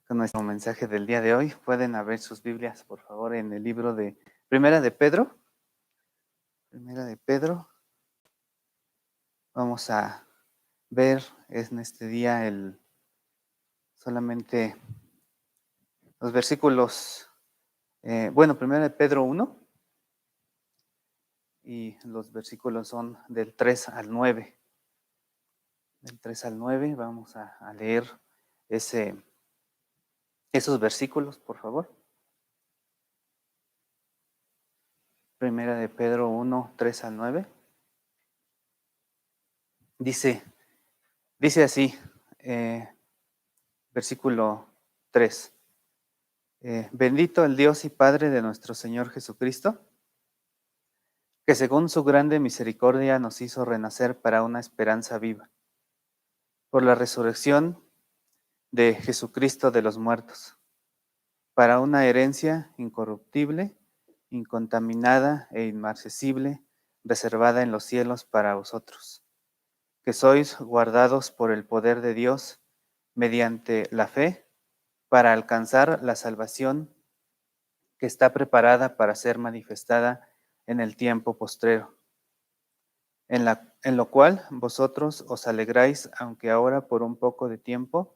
con nuestro mensaje del día de hoy. Pueden abrir sus Biblias, por favor, en el libro de Primera de Pedro. Primera de Pedro. Vamos a ver en este día solamente los versículos, Primera de Pedro 1, y los versículos son del 3 al 9. Del 3 al 9 vamos a leer esos versículos, por favor. Primera de Pedro 1, 3 al 9. Dice así, versículo 3. Bendito el Dios y Padre de nuestro Señor Jesucristo, que según su grande misericordia nos hizo renacer para una esperanza viva, por la resurrección de Jesucristo de los muertos, para una herencia incorruptible, incontaminada e inmarcesible, reservada en los cielos para vosotros, que sois guardados por el poder de Dios mediante la fe, para alcanzar la salvación que está preparada para ser manifestada en el tiempo postrero, en lo cual vosotros os alegráis, aunque ahora por un poco de tiempo,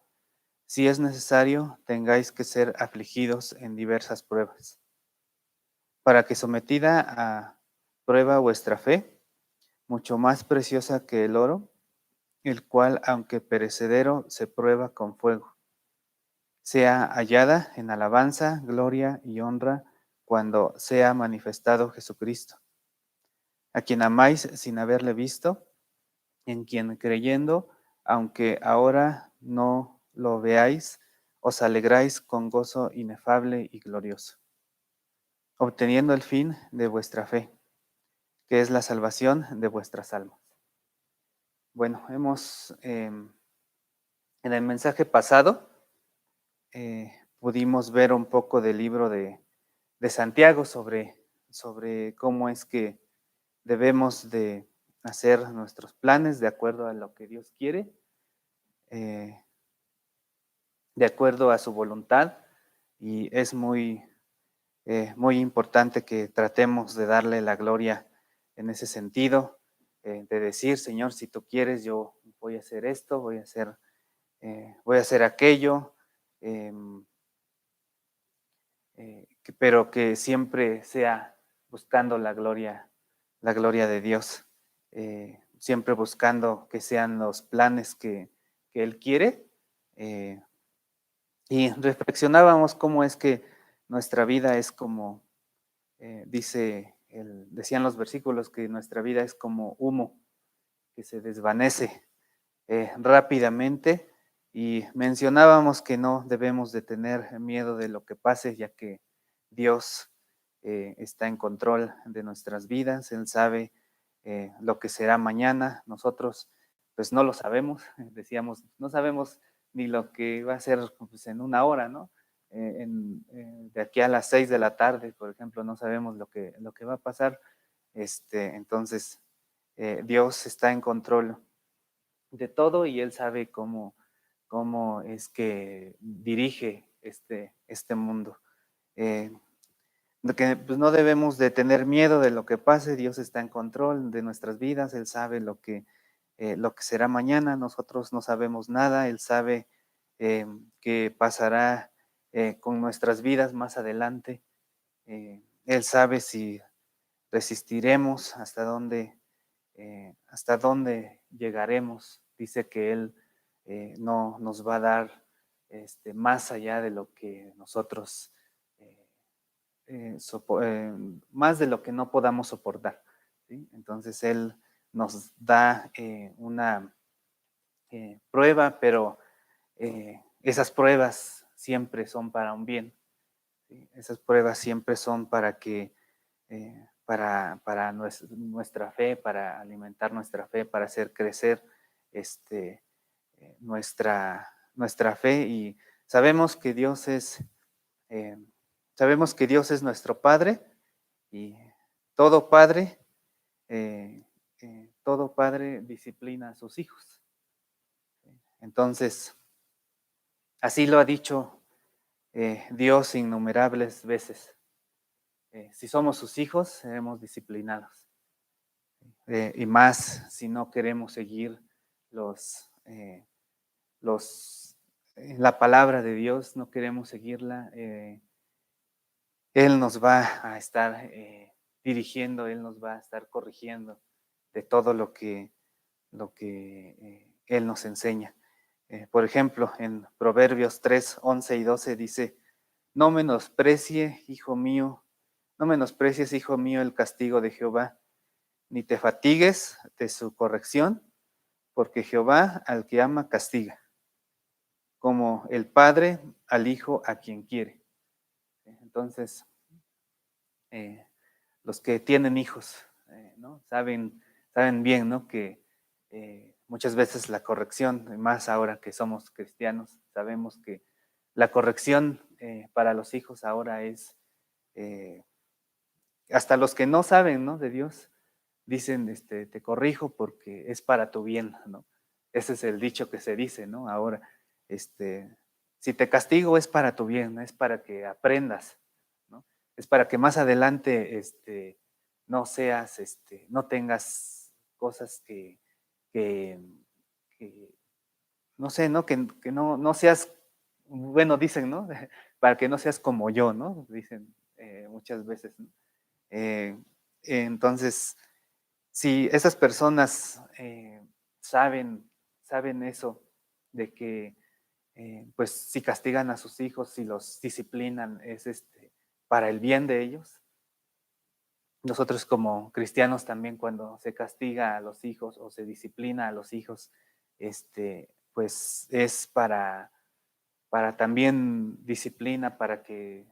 si es necesario, tengáis que ser afligidos en diversas pruebas, para que sometida a prueba vuestra fe, mucho más preciosa que el oro, el cual, aunque perecedero, se prueba con fuego, sea hallada en alabanza, gloria y honra cuando sea manifestado Jesucristo, a quien amáis sin haberle visto, en quien creyendo, aunque ahora no lo veáis, os alegráis con gozo inefable y glorioso, obteniendo el fin de vuestra fe, que es la salvación de vuestras almas. Bueno, en el mensaje pasado, pudimos ver un poco del libro de Santiago sobre cómo es que debemos de hacer nuestros planes de acuerdo a lo que Dios quiere, de acuerdo a su voluntad, y es muy importante que tratemos de darle la gloria en ese sentido, de decir, Señor, si tú quieres, yo voy a hacer esto, voy a hacer aquello, pero que siempre sea buscando la gloria de Dios, siempre buscando que sean los planes que Él quiere. Y reflexionábamos cómo es que nuestra vida es como, decían los versículos, que nuestra vida es como humo que se desvanece rápidamente, y mencionábamos que no debemos de tener miedo de lo que pase, ya que Dios está en control de nuestras vidas. Él sabe lo que será mañana. Nosotros pues no lo sabemos, decíamos, no sabemos ni lo que va a ser pues, en una hora, ¿no? De aquí a las 6 de la tarde, por ejemplo, no sabemos lo que va a pasar. Entonces, Dios está en control de todo, y Él sabe cómo es que dirige este mundo. Que pues, no debemos de tener miedo de lo que pase. Dios está en control de nuestras vidas. Él sabe lo que será mañana. Nosotros no sabemos nada. Él sabe qué pasará con nuestras vidas más adelante. Él sabe si resistiremos, hasta dónde llegaremos. Dice que Él no nos va a dar más allá de lo que nosotros, más de lo que no podamos soportar, ¿sí? Entonces Él nos da una prueba, pero esas pruebas siempre son para un bien, ¿sí? Esas pruebas siempre son para que para nuestra fe, para alimentar nuestra fe, para hacer crecer nuestra fe. Y sabemos que Dios es nuestro Padre, y todo padre disciplina a sus hijos. Entonces, así lo ha dicho Dios innumerables veces. Si somos sus hijos, seremos disciplinados. Y más si no queremos seguir la palabra de Dios, no queremos seguirla. Él nos va a estar dirigiendo, Él nos va a estar corrigiendo de todo lo que Él nos enseña. Por ejemplo, en Proverbios 3, 11 y 12 dice, no menosprecies, hijo mío, el castigo de Jehová, ni te fatigues de su corrección, porque Jehová al que ama castiga, como el padre al hijo a quien quiere. Entonces, eh, los que tienen hijos, ¿no? Saben bien, ¿no? Que muchas veces la corrección, más ahora que somos cristianos, sabemos que la corrección para los hijos ahora es, hasta los que no saben, ¿no? De Dios, dicen, te corrijo porque es para tu bien, ¿no? Ese es el dicho que se dice, ¿no? Ahora, si te castigo es para tu bien, ¿no? Es para que aprendas, ¿no? Es para que más adelante, no seas, no tengas cosas que, que no sé, ¿no? Que no seas, bueno, dicen, ¿no? Para que no seas como yo, ¿no? Dicen muchas veces, ¿no? Eh, entonces, si esas personas saben eso, de que pues si castigan a sus hijos, si los disciplinan, es para el bien de ellos. Nosotros como cristianos también cuando se castiga a los hijos o se disciplina a los hijos, pues es para también disciplina, para que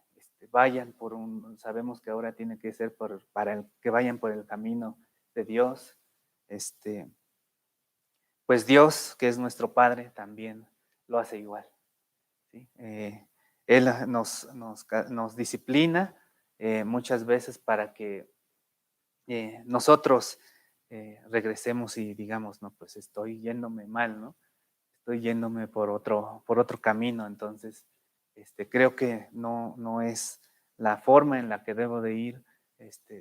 vayan sabemos que ahora tiene que ser para que vayan por el camino de Dios. Pues Dios, que es nuestro Padre, también lo hace igual, ¿sí? Él nos disciplina muchas veces para que nosotros regresemos y digamos, no, pues estoy yéndome mal, ¿no? Estoy yéndome por otro camino, entonces creo que no es la forma en la que debo de ir.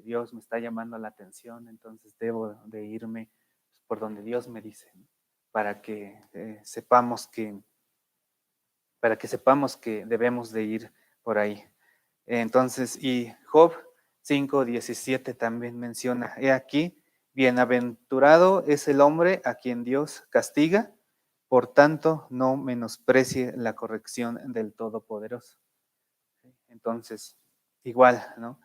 Dios me está llamando la atención, entonces debo de irme por donde Dios me dice, ¿no? Para que sepamos que debemos de ir por ahí. Entonces, y Job 5:17 también menciona, he aquí, bienaventurado es el hombre a quien Dios castiga, por tanto no menosprecie la corrección del Todopoderoso. Entonces, igual, ¿no?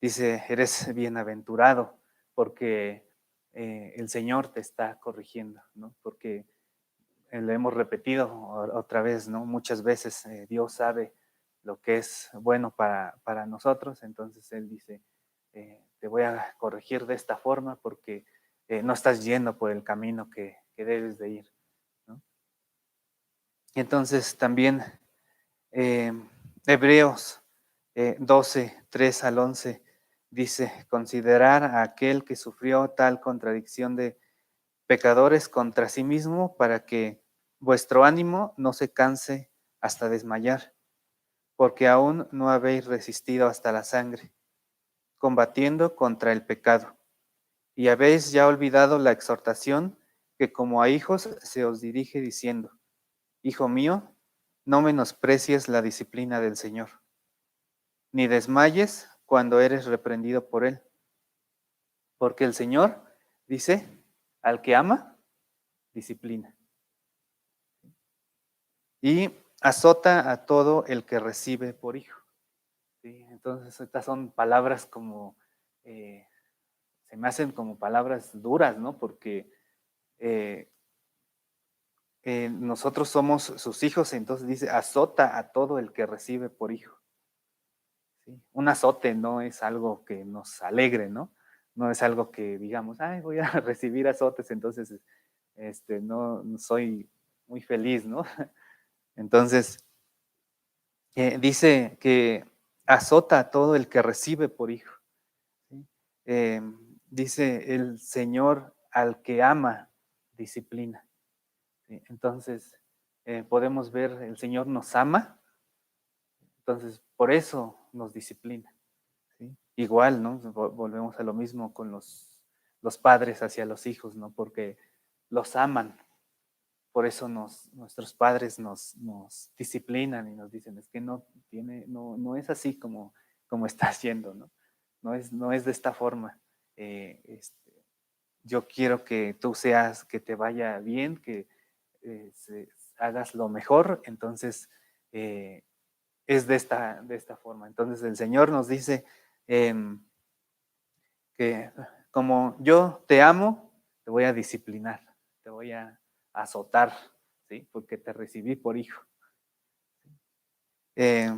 Dice, eres bienaventurado porque el Señor te está corrigiendo, ¿no? Porque lo hemos repetido otra vez, ¿no? Muchas veces Dios sabe lo que es bueno para nosotros, entonces Él dice, te voy a corregir de esta forma porque no estás yendo por el camino que debes de ir, ¿no? Y entonces también eh, Hebreos 12, 3 al 11 dice, considerar a aquel que sufrió tal contradicción de pecadores contra sí mismo, para que vuestro ánimo no se canse hasta desmayar, porque aún no habéis resistido hasta la sangre, combatiendo contra el pecado, y habéis ya olvidado la exhortación que como a hijos se os dirige diciendo, Hijo mío, no menosprecies la disciplina del Señor, ni desmayes cuando eres reprendido por Él, porque el Señor, dice, al que ama, disciplina. Y azota a todo el que recibe por hijo. ¿Sí? Entonces, estas son palabras como, se me hacen como palabras duras, ¿no? Porque eh, nosotros somos sus hijos, entonces dice, azota a todo el que recibe por hijo. ¿Sí? Un azote no es algo que nos alegre, ¿no? No es algo que digamos, ay, voy a recibir azotes, entonces no soy muy feliz, ¿no? Entonces, dice que azota a todo el que recibe por hijo. ¿Sí? Eh, Dice el Señor al que ama, disciplina. ¿Sí? Entonces, podemos ver, el Señor nos ama, Entonces, por eso nos disciplina, ¿sí? Igual, ¿no? Volvemos a lo mismo con los padres hacia los hijos, ¿no? Porque los aman. Por eso nuestros padres nos disciplinan y nos dicen, es que no es así como está haciendo, ¿no? No es de esta forma. Yo quiero que tú seas, que te vaya bien, que hagas lo mejor, entonces eh, es de esta forma. Entonces el Señor nos dice que como yo te amo, te voy a disciplinar, te voy a azotar, ¿sí? Porque te recibí por hijo. Eh,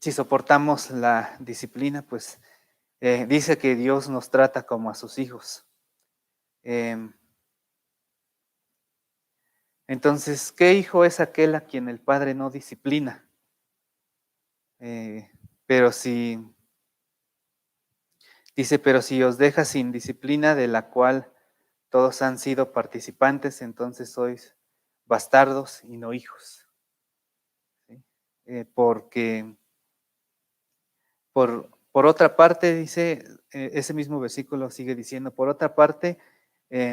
si soportamos la disciplina, pues dice que Dios nos trata como a sus hijos. Entonces, ¿qué hijo es aquel a quien el padre no disciplina? Pero si, dice, pero si os deja sin disciplina de la cual todos han sido participantes, entonces sois bastardos y no hijos. ¿Sí? Porque por otra parte, dice, ese mismo versículo sigue diciendo, por otra parte,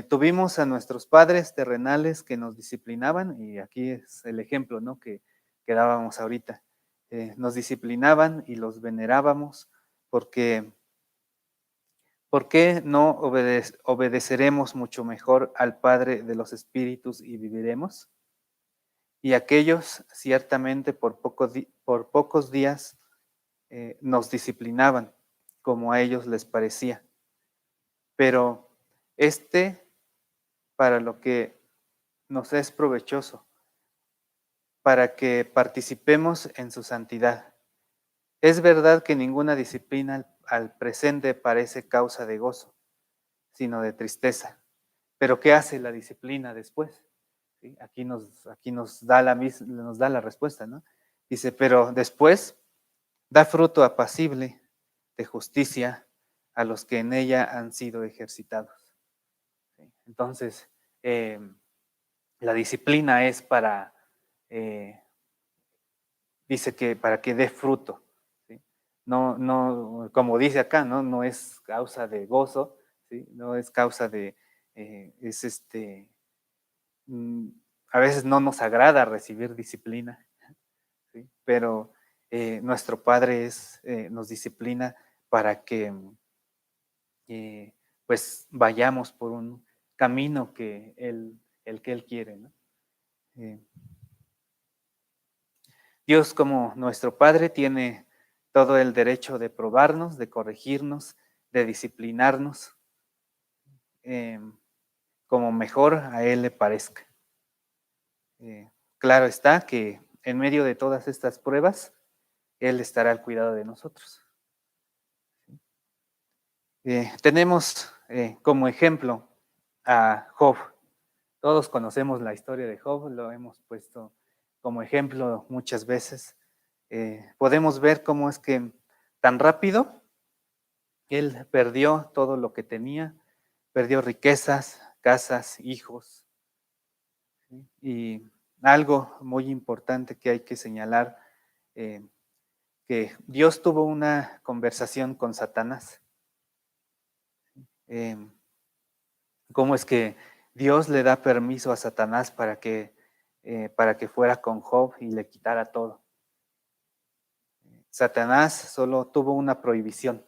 tuvimos a nuestros padres terrenales que nos disciplinaban, y aquí es el ejemplo, ¿no? que dábamos ahorita. Nos disciplinaban y los venerábamos porque ¿por qué no obedeceremos mucho mejor al Padre de los Espíritus y viviremos? Y aquellos ciertamente por pocos días nos disciplinaban, como a ellos les parecía. Pero para lo que nos es provechoso, para que participemos en su santidad. Es verdad que ninguna disciplina al presente parece causa de gozo, sino de tristeza. Pero ¿qué hace la disciplina después? ¿Sí? Aquí nos da la respuesta, ¿no? Dice, pero después da fruto apacible de justicia a los que en ella han sido ejercitados. ¿Sí? Entonces, la disciplina es eh, dice que para que dé fruto. ¿Sí? No, como dice acá, no es causa de gozo, ¿sí? No es causa de, es mm, a veces no nos agrada recibir disciplina, ¿sí? Pero nuestro Padre nos disciplina para que eh, pues vayamos por un camino el que Él quiere, ¿no? Eh, Dios como nuestro Padre tiene todo el derecho de probarnos, de corregirnos, de disciplinarnos, eh, como mejor a Él le parezca. Claro está que en medio de todas estas pruebas, Él estará al cuidado de nosotros. Tenemos como ejemplo a Job. Todos conocemos la historia de Job, lo hemos puesto como ejemplo muchas veces. Podemos ver cómo es que tan rápido él perdió todo lo que tenía, perdió riquezas, casas, hijos. ¿Sí? Y algo muy importante que hay que señalar, eh, que Dios tuvo una conversación con Satanás. Eh, ¿Cómo es que Dios le da permiso a Satanás para que fuera con Job y le quitara todo? Satanás solo tuvo una prohibición.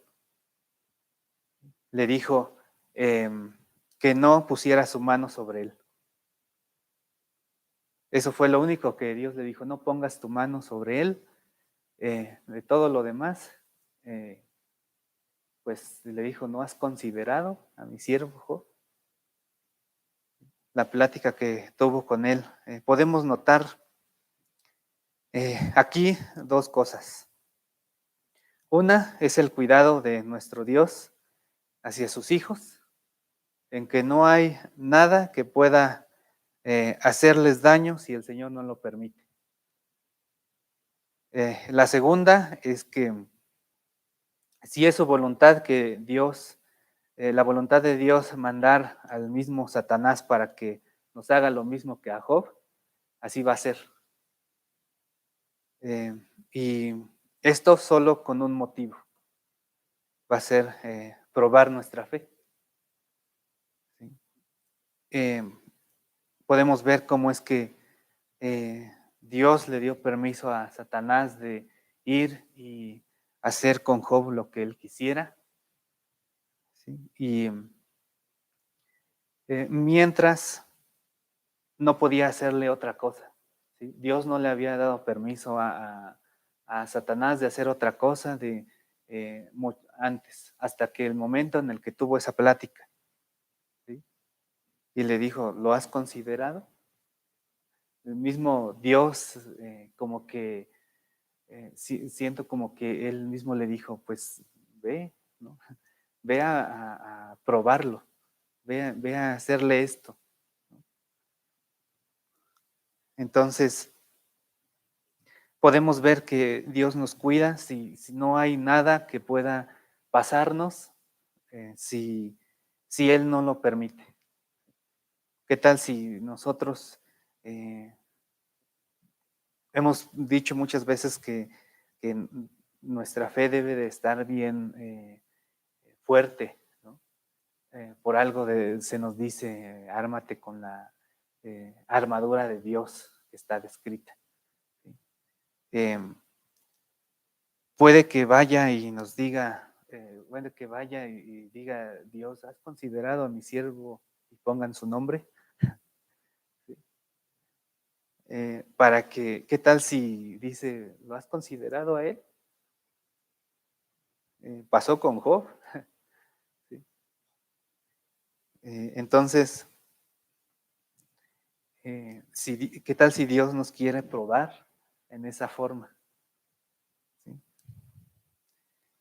Le dijo que no pusiera su mano sobre él. Eso fue lo único que Dios le dijo, no pongas tu mano sobre él. De todo lo demás, pues le dijo, ¿no has considerado a mi siervo Job? La plática que tuvo con él. Podemos notar aquí dos cosas. Una es el cuidado de nuestro Dios hacia sus hijos, en que no hay nada que pueda hacerles daño si el Señor no lo permite. La segunda es que si es su voluntad que Dios, la voluntad de Dios mandar al mismo Satanás para que nos haga lo mismo que a Job, así va a ser. Y esto solo con un motivo, va a ser probar nuestra fe. ¿Sí? Eh, Podemos ver cómo es que Dios le dio permiso a Satanás de ir y hacer con Job lo que él quisiera. ¿Sí? Y mientras no podía hacerle otra cosa. ¿Sí? Dios no le había dado permiso a Satanás de hacer otra cosa antes, hasta que el momento en el que tuvo esa plática. ¿Sí? Y le dijo, ¿lo has considerado? El mismo Dios como que siento como que él mismo le dijo, pues ve, ¿no? Ve a probarlo, ve a hacerle esto. Entonces, podemos ver que Dios nos cuida si no hay nada que pueda pasarnos, si Él no lo permite. ¿Qué tal si nosotros hemos dicho muchas veces que nuestra fe debe de estar bien fuerte, ¿no? Por algo se nos dice, ármate con la armadura de Dios que está descrita. ¿Sí? Puede que vaya y nos diga, puede que vaya y diga, Dios, ¿has considerado a mi siervo y pongan su nombre? ¿Sí? Para que, ¿qué tal si dice, ¿lo has considerado a él? Pasó con Job. ¿Sí? Entonces, ¿qué tal si Dios nos quiere probar en esa forma? ¿Sí?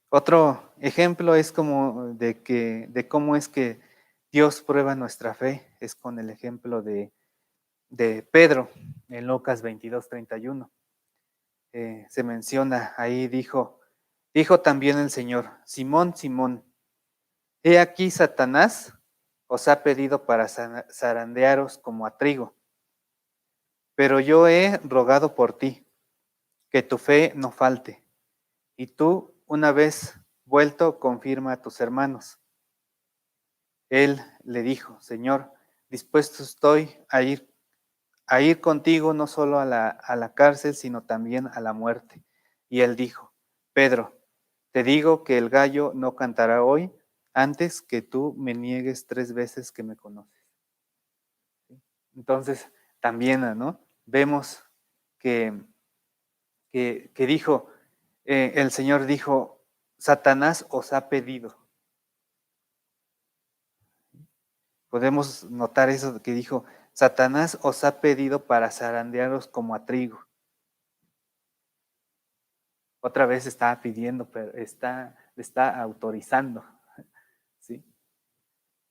Otro ejemplo es como de cómo es que Dios prueba nuestra fe, es con el ejemplo de Pedro en Lucas 22:31. Se menciona ahí, dijo también el Señor, Simón, Simón, he aquí Satanás os ha pedido para zarandearos como a trigo, pero yo he rogado por ti, que tu fe no falte, y tú, una vez vuelto, confirma a tus hermanos. Él le dijo, Señor, dispuesto estoy a ir contigo no solo a la cárcel, sino también a la muerte. Y él dijo, Pedro, te digo que el gallo no cantará hoy antes que tú me niegues 3 veces que me conoces. Entonces, también, ¿no? Vemos que, que dijo, el Señor dijo, Satanás os ha pedido. Podemos notar eso que dijo, Satanás os ha pedido para zarandearos como a trigo. Otra vez está pidiendo, pero está autorizando. ¿Sí?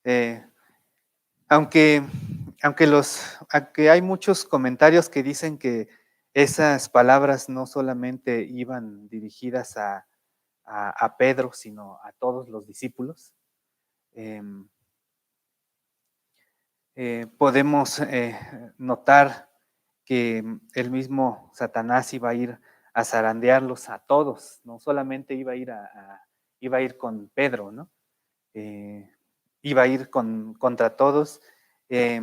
Eh, aunque, aunque hay muchos comentarios que dicen que esas palabras no solamente iban dirigidas a Pedro, sino a todos los discípulos, eh, podemos notar que el mismo Satanás iba a ir a zarandearlos a todos, no solamente iba a ir iba a ir con Pedro, ¿no? Iba a ir contra todos. eh,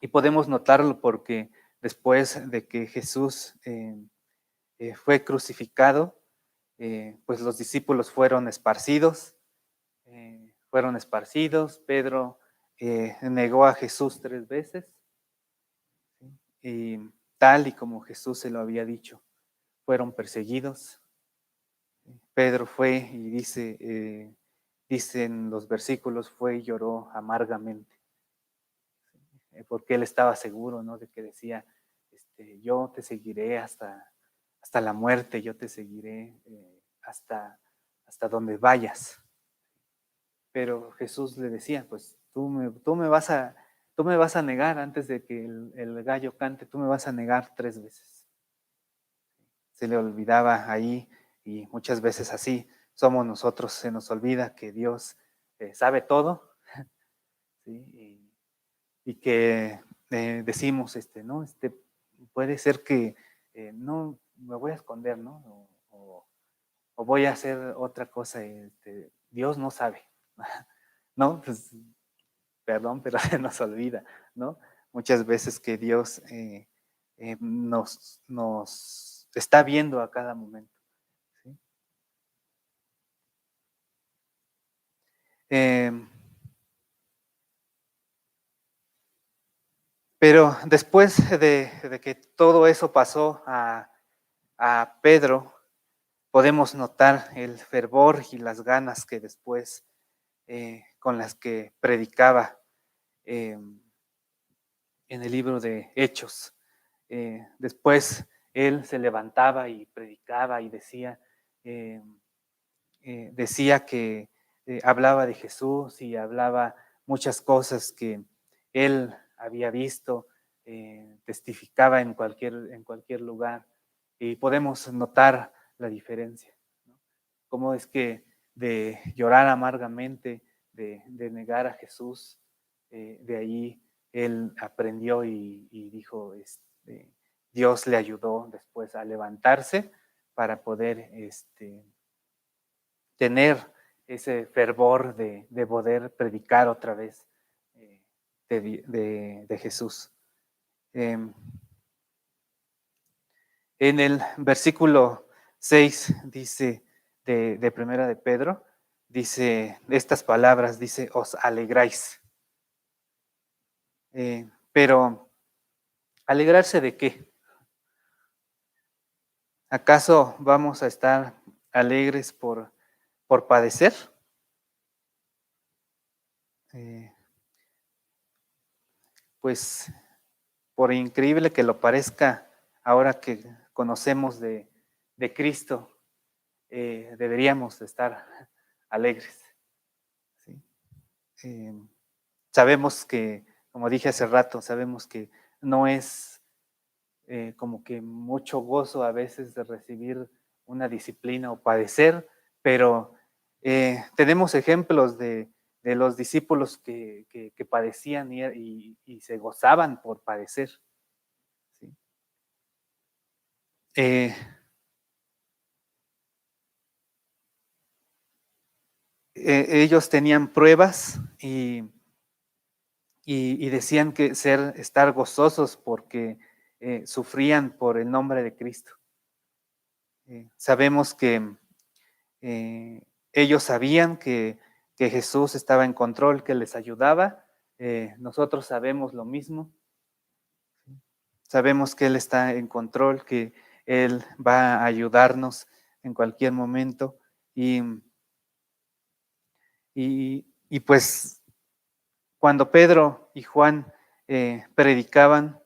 y podemos notarlo porque después de que Jesús fue crucificado, pues los discípulos fueron esparcidos. Pedro negó a Jesús 3 veces, ¿sí? Y tal y como Jesús se lo había dicho, fueron perseguidos. Pedro fue y dicen los versículos, fue y lloró amargamente, porque él estaba seguro, ¿no? De que decía, yo te seguiré hasta la muerte, yo te seguiré hasta donde vayas. Pero Jesús le decía, pues tú me vas a negar antes de que el gallo cante, tú me vas a negar 3 veces. Se le olvidaba ahí y muchas veces así somos nosotros, se nos olvida que Dios sabe todo, ¿sí? Y que decimos, ¿no? Puede ser que no, me voy a esconder, ¿no? O voy a hacer otra cosa. Dios no sabe, ¿no? Pues, perdón, pero se nos olvida, ¿no? Muchas veces que Dios nos está viendo a cada momento. ¿Sí? Pero después de que todo eso pasó a Pedro, podemos notar el fervor y las ganas que después con las que predicaba en el libro de Hechos. Después él se levantaba y predicaba y eh, decía que hablaba de Jesús y hablaba muchas cosas que él había visto, testificaba en cualquier lugar y podemos notar la diferencia, ¿no? Cómo es que de llorar amargamente, de negar a Jesús, de ahí él aprendió y dijo, Dios le ayudó después a levantarse para poder tener ese fervor de poder predicar otra vez de Jesús. En el versículo 6 dice de Primera de Pedro, dice estas palabras, dice, os alegráis. Pero, ¿alegrarse de qué? ¿Acaso vamos a estar alegres por padecer? Eh, pues, por increíble que lo parezca, ahora que conocemos de Cristo, deberíamos estar alegres. ¿Sí? Eh, Sabemos que, como dije hace rato, sabemos que no es como que mucho gozo a veces de recibir una disciplina o padecer, pero tenemos ejemplos de los discípulos que padecían y se gozaban por padecer. ¿Sí? Eh, Ellos tenían pruebas y decían que estar gozosos porque sufrían por el nombre de Cristo. Sabemos que ellos sabían que Jesús estaba en control, que les ayudaba. Nosotros sabemos lo mismo. Sabemos que Él está en control, que Él va a ayudarnos en cualquier momento. Y pues cuando Pedro y Juan predicaban,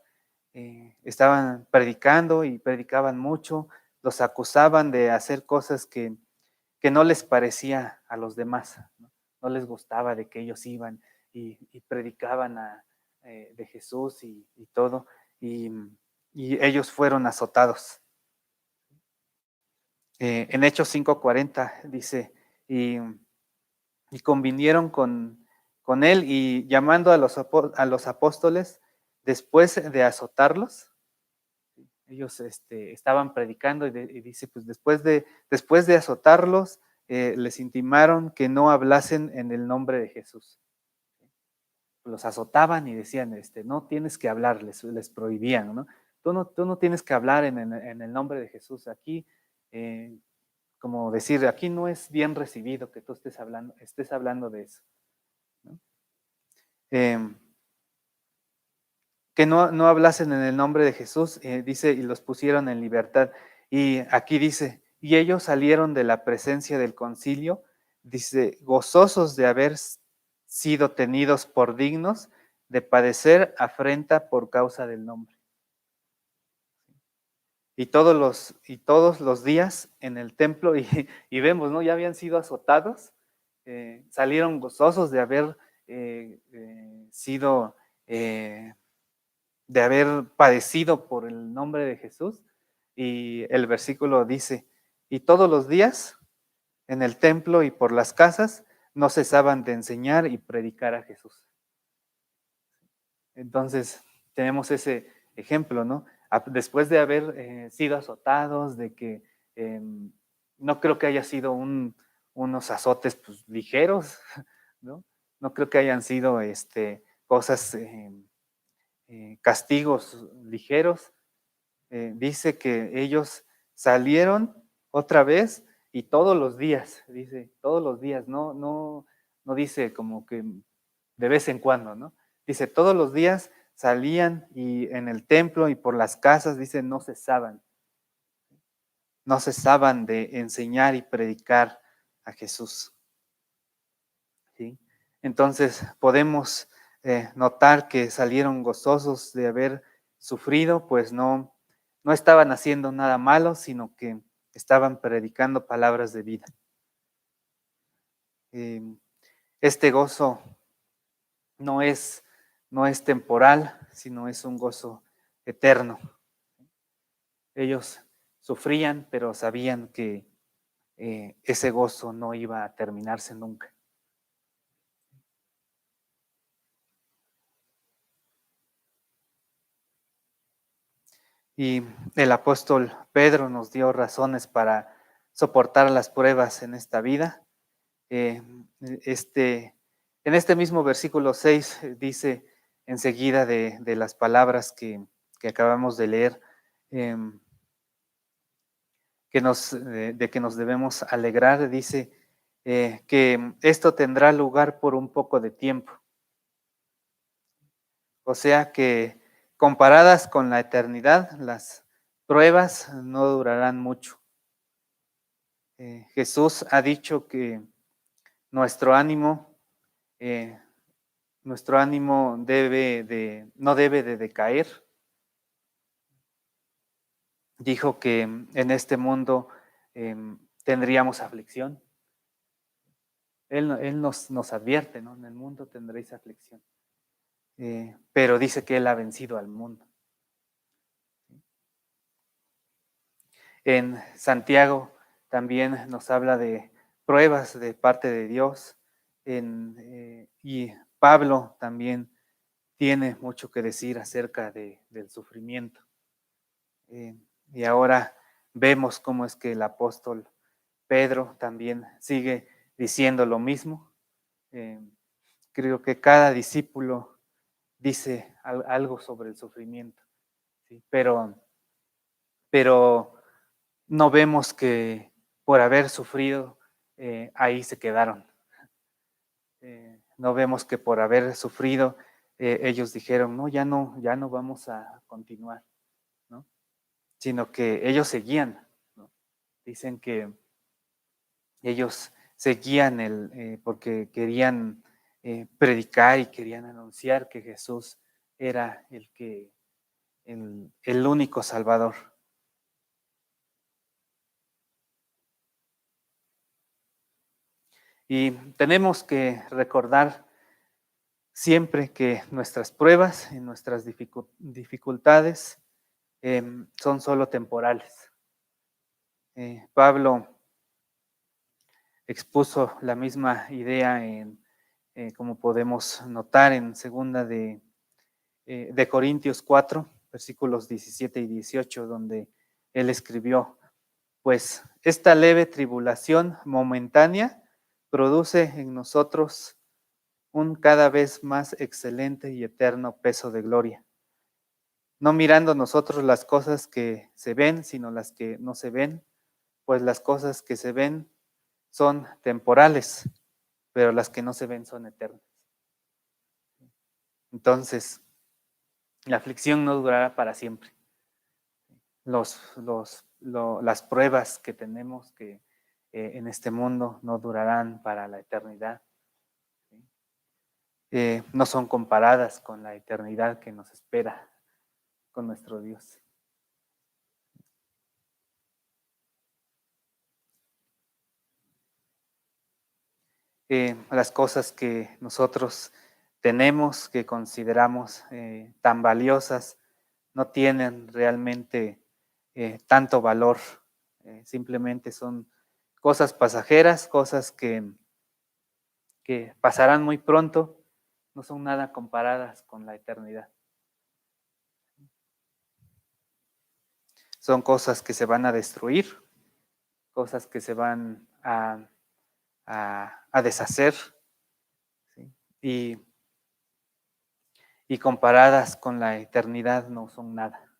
estaban predicando y predicaban mucho, los acusaban de hacer cosas que no les parecía a los demás, ¿no? No les gustaba de que ellos iban y predicaban de Jesús y todo, y, y ellos fueron azotados. En Hechos 5:40 dice, y convinieron con él y llamando a los apóstoles, después de azotarlos, ellos estaban predicando y dice, pues después de azotarlos, les intimaron que no hablasen en el nombre de Jesús. Los azotaban y decían, no tienes que hablar, les prohibían, ¿no? Tú no tienes que hablar en el nombre de Jesús. Aquí, como decir, aquí no es bien recibido que tú estés hablando de eso, ¿no? Eh, que no hablasen en el nombre de Jesús, dice, y los pusieron en libertad. Y aquí dice, y ellos salieron de la presencia del concilio, dice, gozosos de haber sido tenidos por dignos de padecer afrenta por causa del nombre. Y todos los días en el templo, y vemos, ¿no? Ya habían sido azotados, salieron gozosos de haber sido de haber padecido por el nombre de Jesús. Y el versículo dice, y todos los días en el templo y por las casas no cesaban de enseñar y predicar a Jesús. Entonces, tenemos ese ejemplo, ¿no? después de haber sido azotados, de que no creo que haya sido unos azotes pues, ligeros, ¿no? No creo que hayan sido cosas, castigos ligeros. Dice que ellos salieron otra vez y todos los días, dice, todos los días, no dice como que de vez en cuando, ¿no? Dice, todos los días salían y en el templo y por las casas, dice, no cesaban de enseñar y predicar a Jesús. ¿Sí? Entonces podemos notar que salieron gozosos de haber sufrido, pues no estaban haciendo nada malo, sino que estaban predicando palabras de vida. Este gozo no es temporal, sino es un gozo eterno. Ellos sufrían, pero sabían que ese gozo no iba a terminarse nunca. Y el apóstol Pedro nos dio razones para soportar las pruebas en esta vida. En este mismo versículo 6 dice enseguida de las palabras que acabamos de leer, de que nos debemos alegrar, dice que esto tendrá lugar por un poco de tiempo. O sea que comparadas con la eternidad, las pruebas no durarán mucho. Jesús ha dicho que nuestro ánimo, eh, no debe de decaer. Dijo que en este mundo tendríamos aflicción. Él nos advierte, ¿no? En el mundo tendréis aflicción. Pero dice que Él ha vencido al mundo. En Santiago también nos habla de pruebas de parte de Dios. Y Pablo también tiene mucho que decir acerca del sufrimiento. Y ahora vemos cómo es que el apóstol Pedro también sigue diciendo lo mismo. Creo que cada discípulo dice algo sobre el sufrimiento, ¿sí? Pero no vemos que por haber sufrido ahí se quedaron. No vemos que por haber sufrido ellos dijeron, no, ya no vamos a continuar, ¿no? Sino que ellos seguían, ¿no? Dicen que ellos seguían porque querían predicar y querían anunciar que Jesús era el único Salvador. Y tenemos que recordar siempre que nuestras pruebas y nuestras dificultades son solo temporales. Pablo expuso la misma idea como podemos notar en segunda de Corintios 4, versículos 17 y 18, donde él escribió, pues esta leve tribulación momentánea produce en nosotros un cada vez más excelente y eterno peso de gloria, no mirando nosotros las cosas que se ven, sino las que no se ven, pues las cosas que se ven son temporales, pero las que no se ven son eternas. Entonces, la aflicción no durará para siempre. Las pruebas que tenemos en este mundo no durarán para la eternidad. No son comparadas con la eternidad que nos espera con nuestro Dios. Las cosas que nosotros tenemos, que consideramos tan valiosas, no tienen realmente tanto valor. Simplemente son cosas pasajeras, cosas que pasarán muy pronto, no son nada comparadas con la eternidad. son cosas que se van a destruir, cosas que se van a deshacer, ¿sí? Y comparadas con la eternidad no son nada.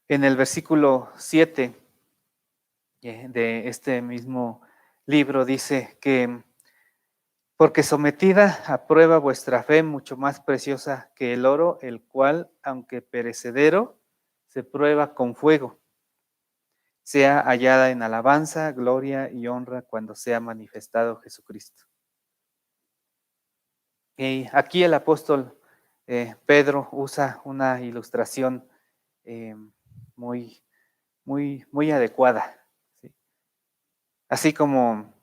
En el versículo 7 de este mismo libro dice que porque sometida a prueba vuestra fe, mucho más preciosa que el oro, el cual, aunque perecedero, se prueba con fuego, sea hallada en alabanza, gloria y honra cuando sea manifestado Jesucristo. Y aquí el apóstol Pedro usa una ilustración muy, muy adecuada, ¿sí? Así como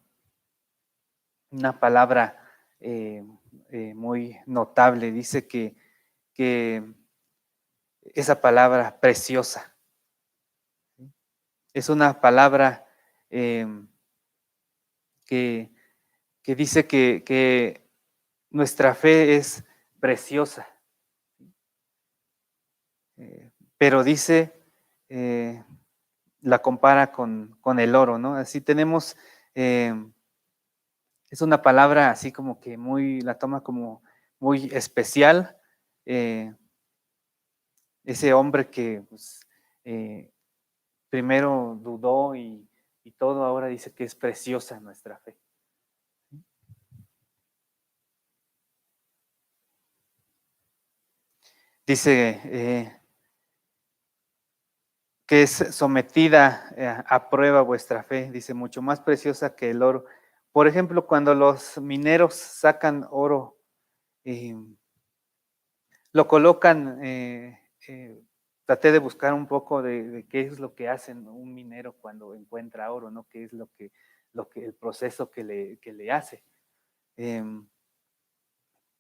una palabra muy notable, dice que esa palabra preciosa, ¿sí? Es una palabra eh, que, que dice que nuestra fe es preciosa, pero dice, la compara con el oro, ¿no? Así tenemos, es una palabra así como que muy, la toma como muy especial. eh, Ese hombre que pues, eh, primero dudó y todo, ahora dice que es preciosa nuestra fe. Dice que es sometida a prueba vuestra fe, dice, mucho más preciosa que el oro. Por ejemplo, cuando los mineros sacan oro, eh, lo colocan, traté de buscar un poco de qué es lo que hacen un minero cuando encuentra oro, ¿no? Qué es el proceso que le hace. Em,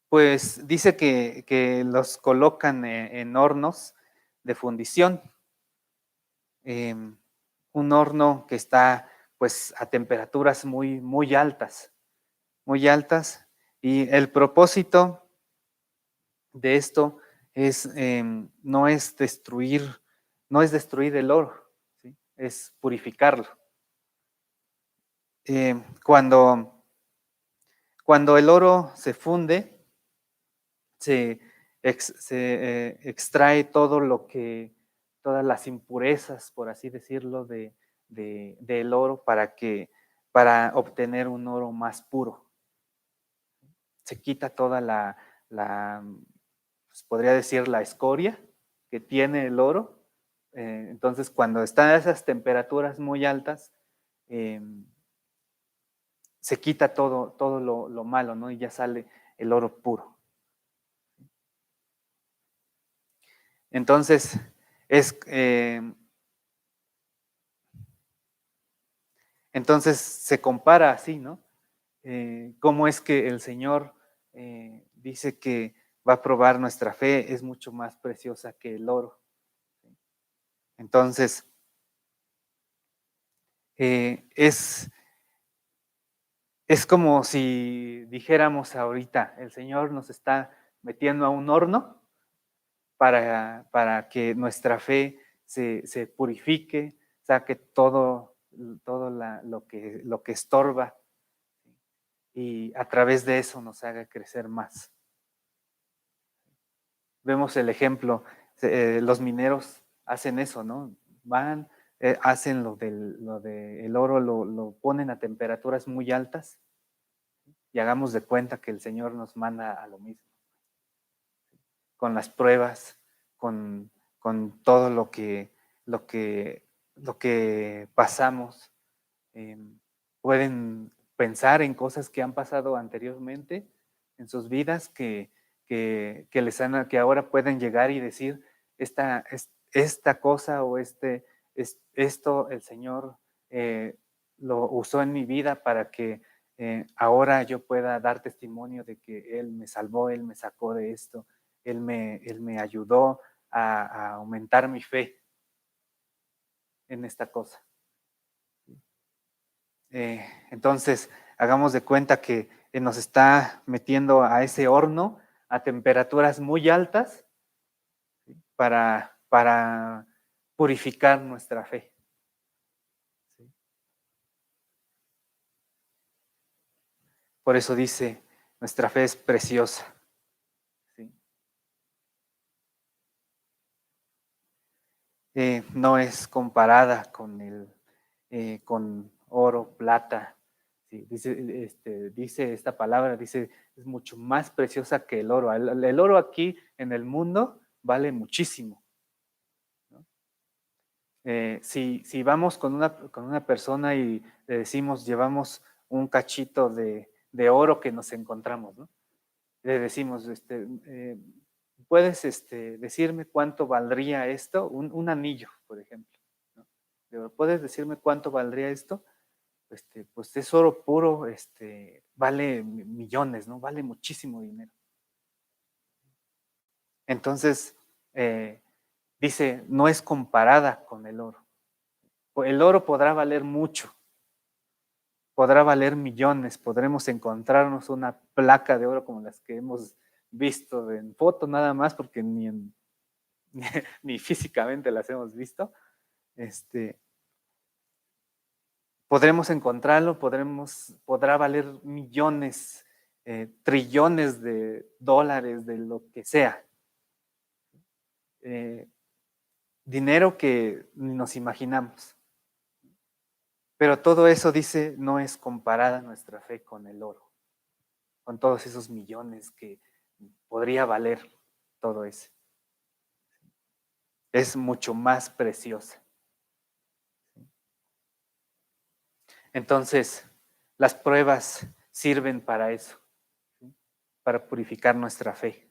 Pues dice que los colocan en hornos de fundición, em, un horno que está pues a temperaturas muy altas, y el propósito de esto es no es destruir el oro, ¿sí? Es purificarlo. Cuando, cuando el oro se funde, se, extrae todo todas las impurezas, por así decirlo, del oro para obtener un oro más puro. Se quita toda pues podría decir, la escoria que tiene el oro. Entonces, cuando están a esas temperaturas muy altas, eh, se quita todo lo malo, ¿no? Y ya sale el oro puro. Entonces, es, entonces se compara así, ¿no? Cómo es que el Señor dice que va a probar nuestra fe, es mucho más preciosa que el oro. Entonces, eh, es, es como si dijéramos ahorita, el Señor nos está metiendo a un horno para que nuestra fe se purifique, saque todo lo que estorba y a través de eso nos haga crecer más. Vemos el ejemplo, los mineros hacen eso, ¿no? Van, hacen lo del oro, lo ponen a temperaturas muy altas y hagamos de cuenta que el Señor nos manda a lo mismo, con las pruebas, con todo lo que, lo que pasamos. Eh, Pueden pensar en cosas que han pasado anteriormente en sus vidas que ahora pueden llegar y decir esta cosa o esto el Señor lo usó en mi vida para que ahora yo pueda dar testimonio de que Él me salvó, Él me sacó de esto, Él me ayudó a aumentar mi fe en esta cosa. Entonces, hagamos de cuenta que nos está metiendo a ese horno a temperaturas muy altas, ¿sí? Para purificar nuestra fe. ¿Sí? Por eso dice, nuestra fe es preciosa. ¿Sí? No es comparada con oro, plata. Sí, dice esta palabra, dice, es mucho más preciosa que el oro. El oro aquí en el mundo vale muchísimo, ¿no? Si vamos con una persona y le decimos, llevamos un cachito de oro que nos encontramos, ¿no? Le decimos, ¿puedes decirme cuánto valdría esto? Un anillo, por ejemplo, ¿no? ¿Puedes decirme cuánto valdría esto? Pues es oro puro, vale millones, ¿no? Vale muchísimo dinero. Entonces, dice, no es comparada con el oro. El oro podrá valer mucho, podrá valer millones, podremos encontrarnos una placa de oro como las que hemos visto en foto nada más, porque ni físicamente las hemos visto. Podremos encontrarlo, podrá valer millones, trillones de dólares, de lo que sea. Dinero que ni nos imaginamos. Pero todo eso, dice, no es comparada nuestra fe con el oro, con todos esos millones que podría valer todo eso. Es mucho más preciosa. Entonces, las pruebas sirven para eso, ¿sí? Para purificar nuestra fe,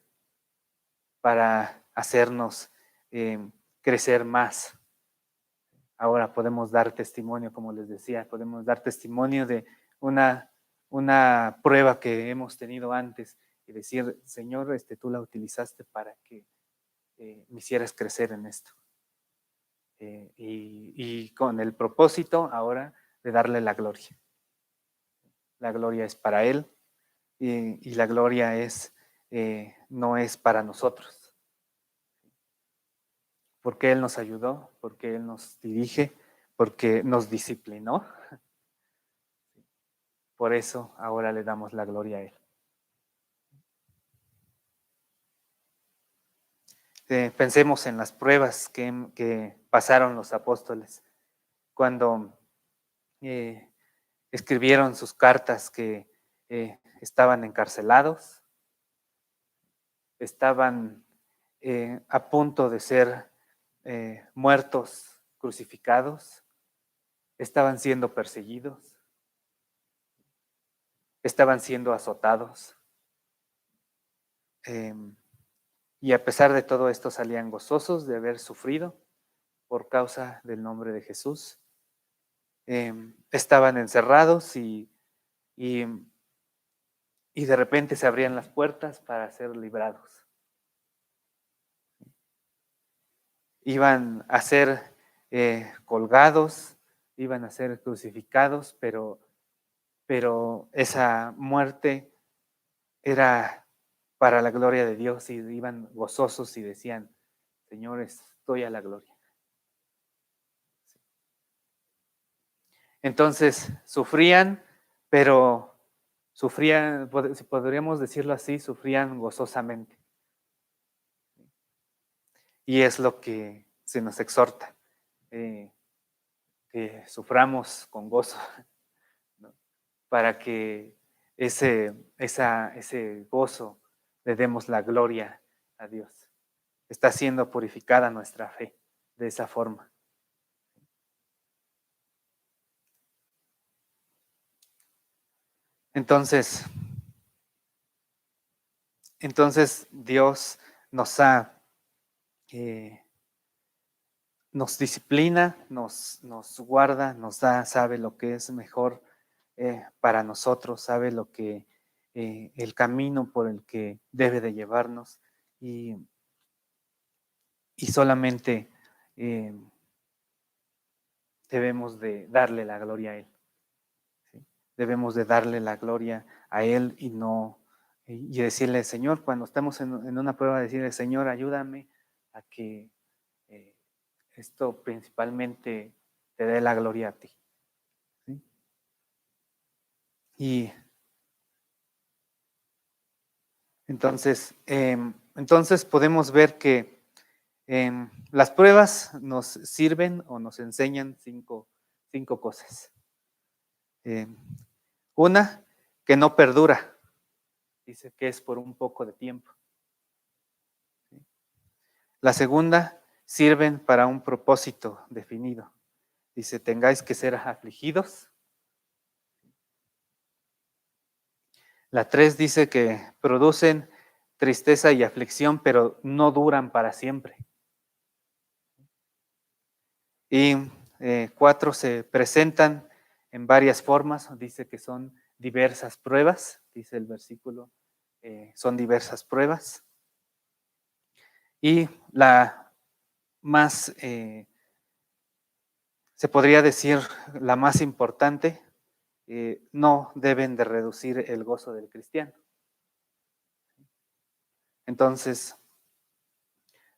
para hacernos crecer más. Ahora podemos dar testimonio, como les decía, podemos dar testimonio de una prueba que hemos tenido antes y decir, Señor, tú la utilizaste para que me hicieras crecer en esto. Y con el propósito ahora de darle la gloria. La gloria es para Él y la gloria no es para nosotros. Porque Él nos ayudó, porque Él nos dirige, porque nos disciplinó. Por eso ahora le damos la gloria a Él. Pensemos en las pruebas que pasaron los apóstoles cuando escribieron sus cartas que estaban encarcelados, estaban a punto de ser muertos, crucificados, estaban siendo perseguidos, estaban siendo azotados. Y a pesar de todo esto salían gozosos de haber sufrido por causa del nombre de Jesús. Estaban encerrados y de repente se abrían las puertas para ser librados. Iban a ser colgados, iban a ser crucificados, pero esa muerte era para la gloria de Dios y iban gozosos y decían, Señor, estoy a la gloria. Entonces sufrían, pero sufrían, si podríamos decirlo así, sufrían gozosamente. Y es lo que se nos exhorta, que suframos con gozo, ¿no? Para que ese gozo le demos la gloria a Dios. Está siendo purificada nuestra fe de esa forma. Entonces Dios nos disciplina, nos guarda, nos da, sabe lo que es mejor para nosotros, sabe el camino por el que debe de llevarnos y solamente debemos de darle la gloria a Él. ¿Sí? Debemos de darle la gloria a Él y no y decirle, Señor, cuando estamos en una prueba, decirle, Señor, ayúdame a que esto principalmente te dé la gloria a ti. ¿Sí? Y entonces podemos ver que las pruebas nos sirven o nos enseñan cinco cosas. Una, que no perdura. Dice que es por un poco de tiempo. La segunda, sirven para un propósito definido. Dice, tengáis que ser afligidos. La 3 dice que producen tristeza y aflicción, pero no duran para siempre. Y 4 se presentan en varias formas, dice que son diversas pruebas, dice el versículo, son diversas pruebas. Y la más, se podría decir, la más importante, no deben de reducir el gozo del cristiano. Entonces,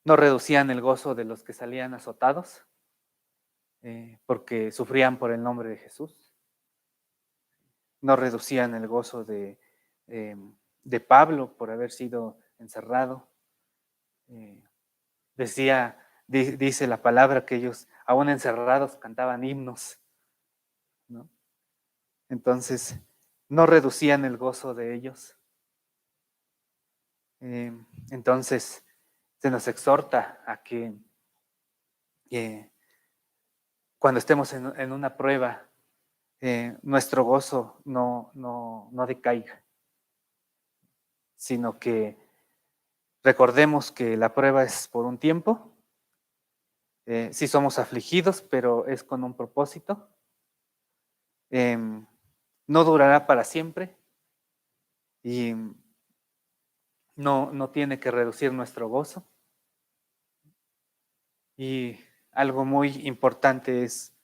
no reducían el gozo de los que salían azotados, porque sufrían por el nombre de Jesús. No reducían el gozo de Pablo por haber sido encerrado. Dice la palabra que ellos, aún encerrados, cantaban himnos, ¿no? Entonces, no reducían el gozo de ellos. Entonces, se nos exhorta a que cuando estemos en una prueba, nuestro gozo no decaiga, sino que recordemos que la prueba es por un tiempo. Sí somos afligidos, pero es con un propósito. No durará para siempre y no tiene que reducir nuestro gozo. Y algo muy importante es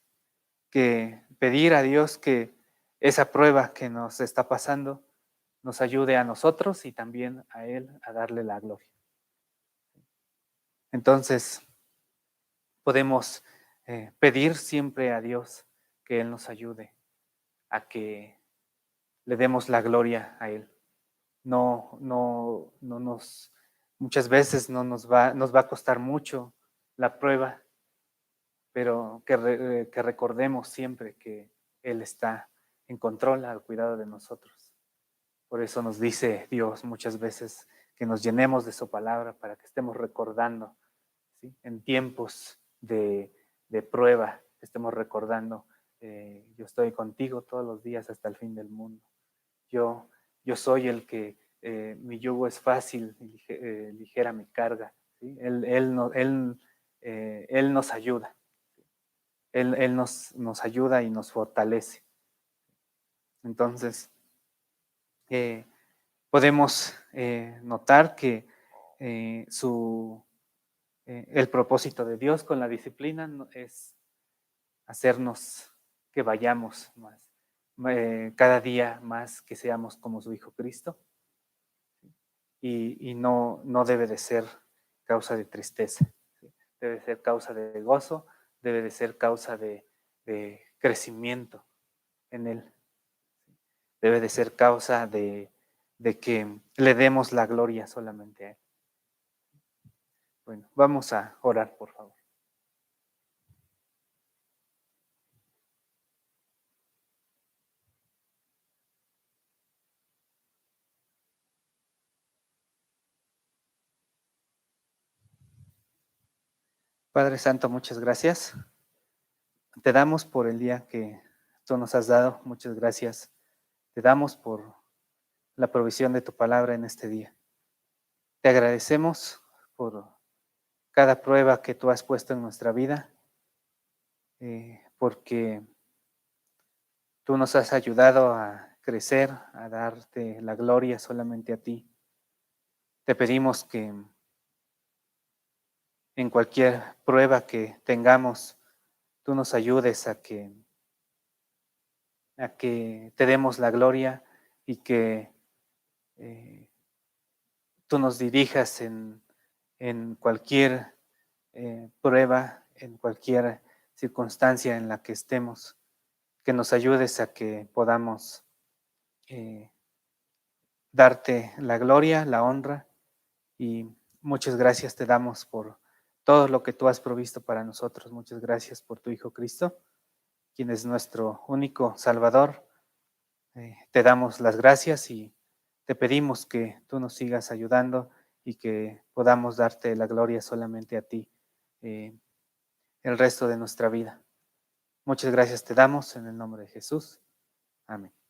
que pedir a Dios que esa prueba que nos está pasando nos ayude a nosotros y también a Él a darle la gloria. Entonces, podemos pedir siempre a Dios que Él nos ayude a que le demos la gloria a Él. Muchas veces nos va a costar mucho la prueba, pero que recordemos siempre que Él está en control, al cuidado de nosotros. Por eso nos dice Dios muchas veces que nos llenemos de su palabra para que estemos recordando, ¿sí? En tiempos de prueba, estemos recordando, yo estoy contigo todos los días hasta el fin del mundo. Yo soy el que mi yugo es fácil, ligera mi carga. ¿Sí? Él nos ayuda. Él nos ayuda y nos fortalece. Entonces, podemos notar que el propósito de Dios con la disciplina es hacernos que vayamos más, cada día más, que seamos como su Hijo Cristo. Y no debe de ser causa de tristeza, ¿sí? Debe ser causa de gozo, debe de ser causa de crecimiento en Él. Debe de ser causa de que le demos la gloria solamente a Él. Bueno, vamos a orar, por favor. Padre Santo, muchas gracias. Te damos por el día que tú nos has dado. Muchas gracias. Te damos por la provisión de tu palabra en este día. Te agradecemos por cada prueba que tú has puesto en nuestra vida, porque tú nos has ayudado a crecer, a darte la gloria solamente a ti. Te pedimos que en cualquier prueba que tengamos, tú nos ayudes a que te demos la gloria y que tú nos dirijas en cualquier prueba, en cualquier circunstancia en la que estemos, que nos ayudes a que podamos darte la gloria, la honra, y muchas gracias te damos por todo lo que tú has provisto para nosotros. Muchas gracias por tu Hijo Cristo, quien es nuestro único Salvador. Te damos las gracias y te pedimos que tú nos sigas ayudando y que podamos darte la gloria solamente a ti el resto de nuestra vida. Muchas gracias te damos en el nombre de Jesús. Amén.